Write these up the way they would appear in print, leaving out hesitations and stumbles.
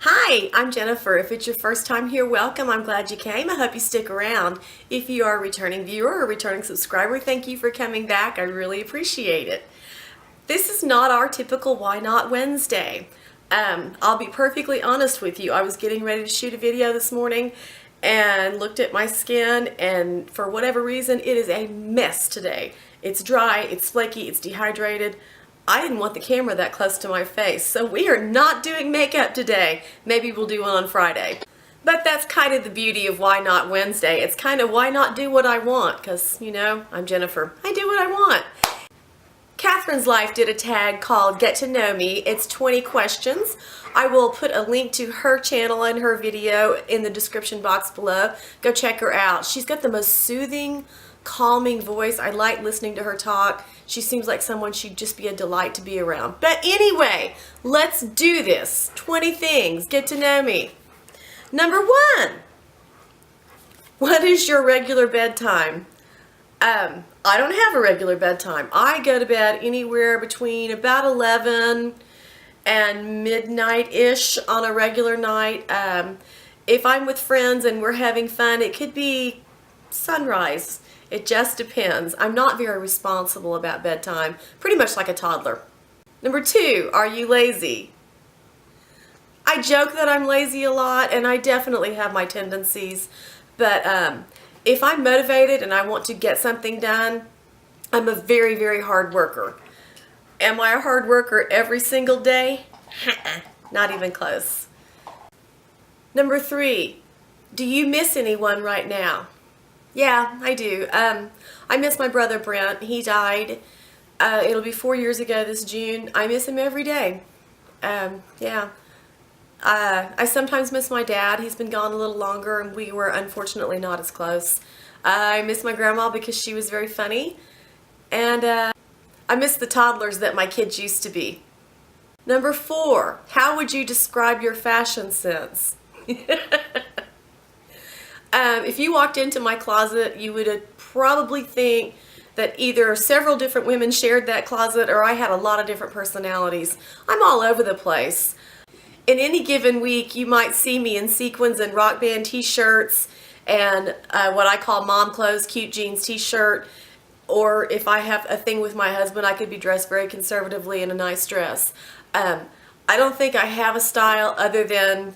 Hi, I'm Jennifer. If it's your first time here, welcome. I'm glad you came. I hope you stick around. If you are a returning viewer or a returning subscriber, thank you for coming back. I really appreciate it. This is not our typical Why Not Wednesday. I'll be perfectly honest with you. I was getting ready to shoot a video this morning and looked at my skin, and for whatever reason, it is a mess today. It's dry, it's flaky, it's dehydrated. I didn't want the camera that close to my face, so we are not doing makeup today. Maybe we'll do one on Friday. But that's kind of the beauty of Why Not Wednesday. It's kind of why not do what I want, because, you know, I'm Jennifer. I do what I want. Catherine's Life did a tag called Get to Know Me. It's 20 questions. I will put a link to her channel and her video in the description box below. Go check her out. She's got the most soothing, calming voice. I like listening to her talk. She seems like someone she'd just be a delight to be around. But anyway, let's do this. 20 things. Get to know me. Number 1. What is your regular bedtime? I don't have a regular bedtime. I go to bed anywhere between about 11 and midnight-ish on a regular night. If I'm with friends and we're having fun, it could be sunrise. It just depends. I'm not very responsible about bedtime, pretty much like a toddler. Number 2, are you lazy? I joke that I'm lazy a lot, and I definitely have my tendencies, but if I'm motivated and I want to get something done, I'm a very, very hard worker. Am I a hard worker every single day? Not even close. Number 3, do you miss anyone right now? Yeah, I do. I miss my brother Brent. He died. It'll be 4 years ago this June. I miss him every day. Yeah. I sometimes miss my dad. He's been gone a little longer, and we were unfortunately not as close. I miss my grandma because she was very funny. And I miss the toddlers that my kids used to be. Number 4, how would you describe your fashion sense? If you walked into my closet, you would probably think that either several different women shared that closet or I had a lot of different personalities. I'm all over the place. In any given week, you might see me in sequins and rock band t-shirts and what I call mom clothes, cute jeans t-shirt. Or if I have a thing with my husband, I could be dressed very conservatively in a nice dress. I don't think I have a style other than,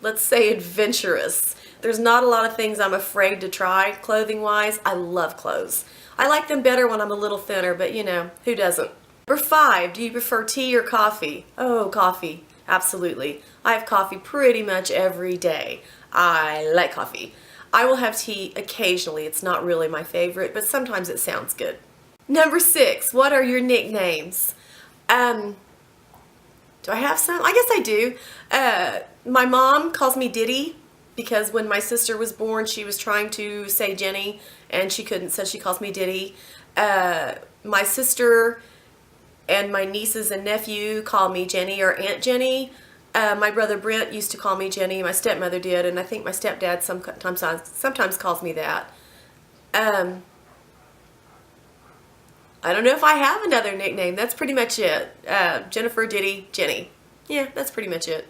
let's say, adventurous. There's not a lot of things I'm afraid to try clothing-wise. I love clothes. I like them better when I'm a little thinner, but you know, who doesn't? Number 5, do you prefer tea or coffee? Oh, coffee. Absolutely. I have coffee pretty much every day. I like coffee. I will have tea occasionally. It's not really my favorite, but sometimes it sounds good. Number 6, what are your nicknames? Do I have some? I guess I do. My mom calls me Diddy because when my sister was born, she was trying to say Jenny and she couldn't, so she calls me Diddy. My sister and my nieces and nephew call me Jenny or Aunt Jenny. My brother Brent used to call me Jenny. My stepmother did, and I think my stepdad sometimes calls me that. I don't know if I have another nickname. That's pretty much it. Jennifer, Diddy, Jenny. Yeah, that's pretty much it.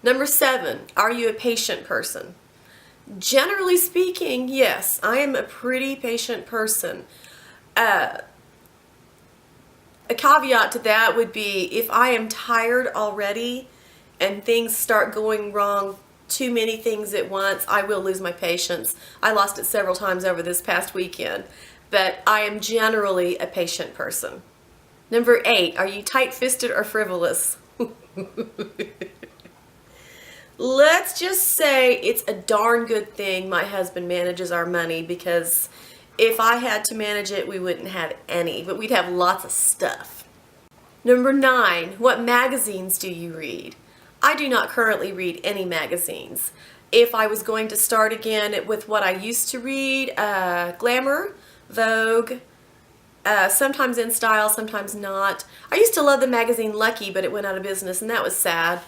Number 7, are you a patient person? Generally speaking, yes. I am a pretty patient person. A caveat to that would be if I am tired already and things start going wrong, too many things at once, I will lose my patience. I lost it several times over this past weekend, but I am generally a patient person. Number 8, are you tight-fisted or frivolous? Let's just say it's a darn good thing my husband manages our money, because if I had to manage it, we wouldn't have any, but we'd have lots of stuff. Number 9, what magazines do you read? I do not currently read any magazines. If I was going to start again with what I used to read, Glamour, Vogue, sometimes In Style, sometimes not. I used to love the magazine Lucky, but it went out of business, and that was sad.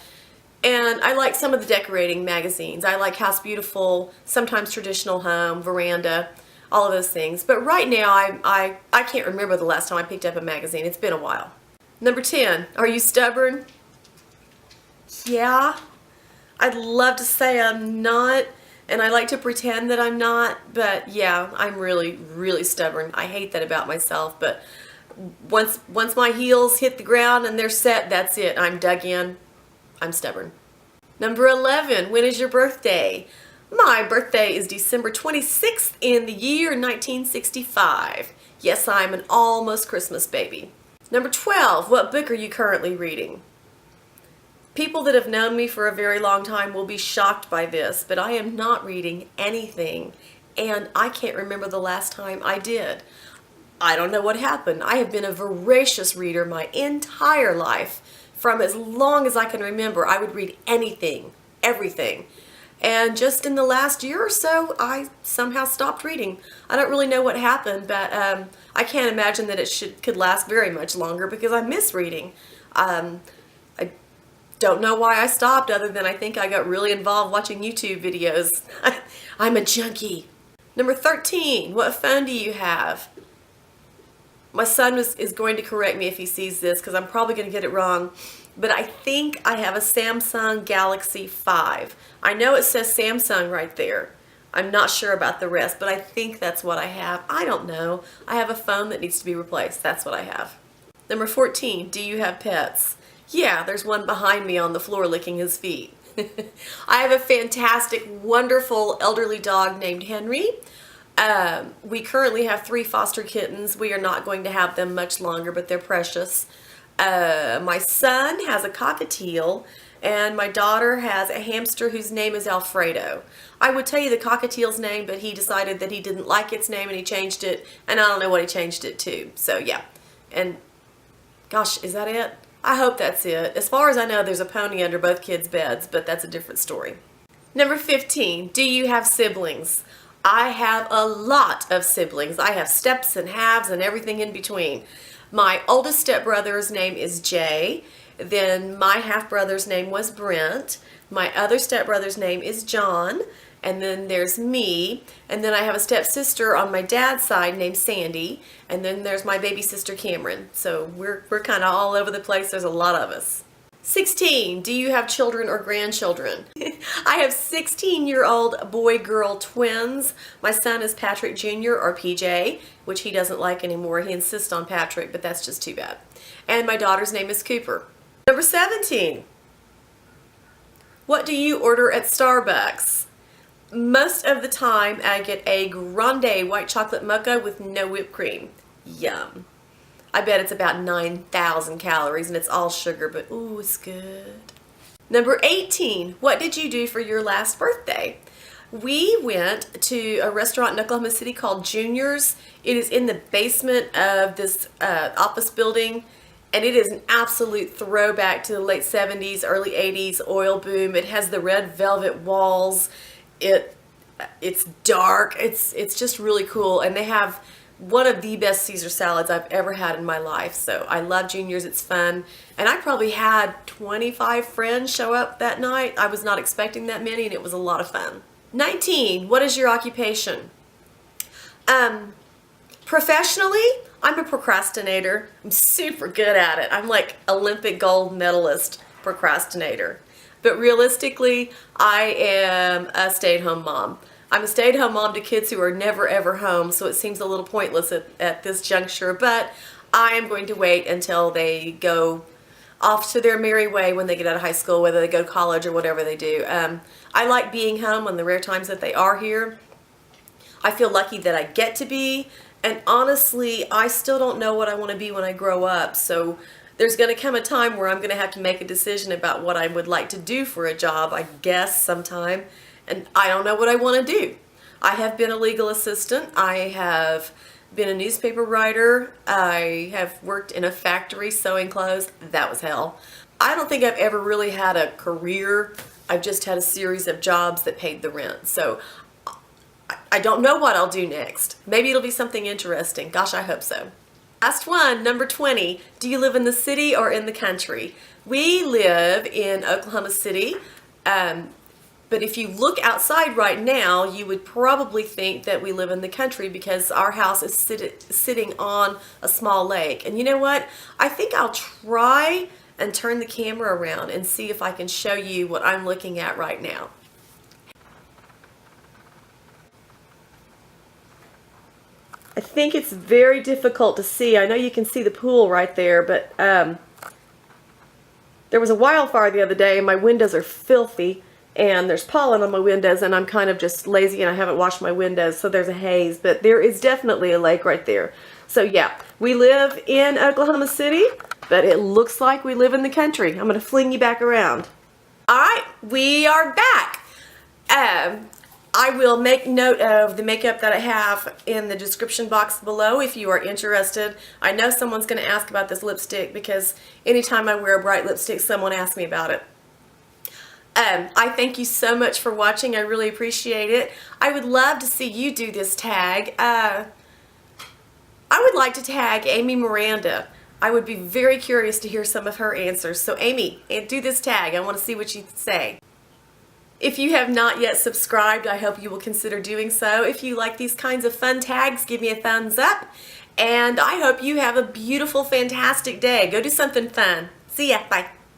And I like some of the decorating magazines. I like House Beautiful, sometimes Traditional Home, Veranda, all of those things. But right now, I can't remember the last time I picked up a magazine. It's been a while. Number 10, are you stubborn? Yeah. I'd love to say I'm not, and I like to pretend that I'm not, but yeah, I'm really, really stubborn. I hate that about myself, but once my heels hit the ground and they're set, that's it. I'm dug in. I'm stubborn. Number 11, when is your birthday? My birthday is December 26th in the year 1965. Yes, I'm an almost Christmas baby. Number 12, what book are you currently reading? People that have known me for a very long time will be shocked by this, but I am not reading anything, and I can't remember the last time I did. I don't know what happened. I have been a voracious reader my entire life. From as long as I can remember, I would read anything, everything. And just in the last year or so, I somehow stopped reading. I don't really know what happened, but I can't imagine that it could last very much longer because I miss reading. I don't know why I stopped, other than I think I got really involved watching YouTube videos. I'm a junkie. Number 13, what phone do you have? My son is going to correct me if he sees this because I'm probably going to get it wrong, but I think I have a Samsung Galaxy 5. I know it says Samsung right there. I'm not sure about the rest, but I think that's what I have. I don't know. I have a phone that needs to be replaced. That's what I have. Number 14, do you have pets? Yeah, there's one behind me on the floor licking his feet. I have a fantastic, wonderful elderly dog named Henry. We currently have 3 foster kittens. We are not going to have them much longer, but they're precious. My son has a cockatiel, and my daughter has a hamster whose name is Alfredo. I would tell you the cockatiel's name, but he decided that he didn't like its name and he changed it, and I don't know what he changed it to. So yeah, and gosh, is that it? I hope that's it. As far as I know, there's a pony under both kids' beds, but that's a different story. Number 15, do you have siblings? I have a lot of siblings. I have steps and halves and everything in between. My oldest stepbrother's name is Jay. Then my half-brother's name was Brent. My other stepbrother's name is John. And then there's me. And then I have a stepsister on my dad's side named Sandy. And then there's my baby sister Cameron. So we're kind of all over the place. There's a lot of us. 16. Do you have children or grandchildren? I have 16-year-old boy-girl twins. My son is Patrick Jr. or PJ, which he doesn't like anymore. He insists on Patrick, but that's just too bad. And my daughter's name is Cooper. Number 17. What do you order at Starbucks? Most of the time I get a grande white chocolate mocha with no whipped cream. Yum. I bet it's about 9,000 calories and it's all sugar, but ooh, it's good. Number 18, what did you do for your last birthday? We went to a restaurant in Oklahoma City called Junior's. It is in the basement of this office building, and it is an absolute throwback to the late 70s, early 80s oil boom. It has the red velvet walls. It's dark. It's just really cool, and they have one of the best Caesar salads I've ever had in my life. So I love Junior's. It's fun. And I probably had 25 friends show up that night. I was not expecting that many, and it was a lot of fun. 19, what is your occupation? Professionally, I'm a procrastinator. I'm super good at it. I'm like Olympic gold medalist procrastinator. But realistically, I am a stay-at-home mom. I'm a stay-at-home mom to kids who are never ever home, so it seems a little pointless at this juncture, but I am going to wait until they go off to their merry way when they get out of high school, whether they go to college or whatever they do. I like being home on the rare times that they are here. I feel lucky that I get to be, and honestly, I still don't know what I want to be when I grow up, so there's going to come a time where I'm going to have to make a decision about what I would like to do for a job, I guess, sometime. And I don't know what I want to do. I have been a legal assistant. I have been a newspaper writer. I have worked in a factory sewing clothes. That was hell. I don't think I've ever really had a career. I've just had a series of jobs that paid the rent. So I don't know what I'll do next. Maybe it'll be something interesting. Gosh, I hope so. Last one, number 20. Do you live in the city or in the country? We live in Oklahoma City. But if you look outside right now, you would probably think that we live in the country because our house is sitting on a small lake. And you know what? I think I'll try and turn the camera around and see if I can show you what I'm looking at right now. I think it's very difficult to see. I know you can see the pool right there, but there was a wildfire the other day and my windows are filthy and there's pollen on my windows and I'm kind of just lazy and I haven't washed my windows, so there's a haze, but there is definitely a lake right there. So yeah, we live in Oklahoma City, but it looks like we live in the country. I'm going to fling you back around. Alright, we are back. I will make note of the makeup that I have in the description box below if you are interested. I know someone's going to ask about this lipstick because anytime I wear a bright lipstick, someone asks me about it. I thank you so much for watching. I really appreciate it. I would love to see you do this tag. I would like to tag Amy Miranda. I would be very curious to hear some of her answers. So Amy, do this tag. I want to see what you say. If you have not yet subscribed, I hope you will consider doing so. If you like these kinds of fun tags, give me a thumbs up. And I hope you have a beautiful, fantastic day. Go do something fun. See ya. Bye.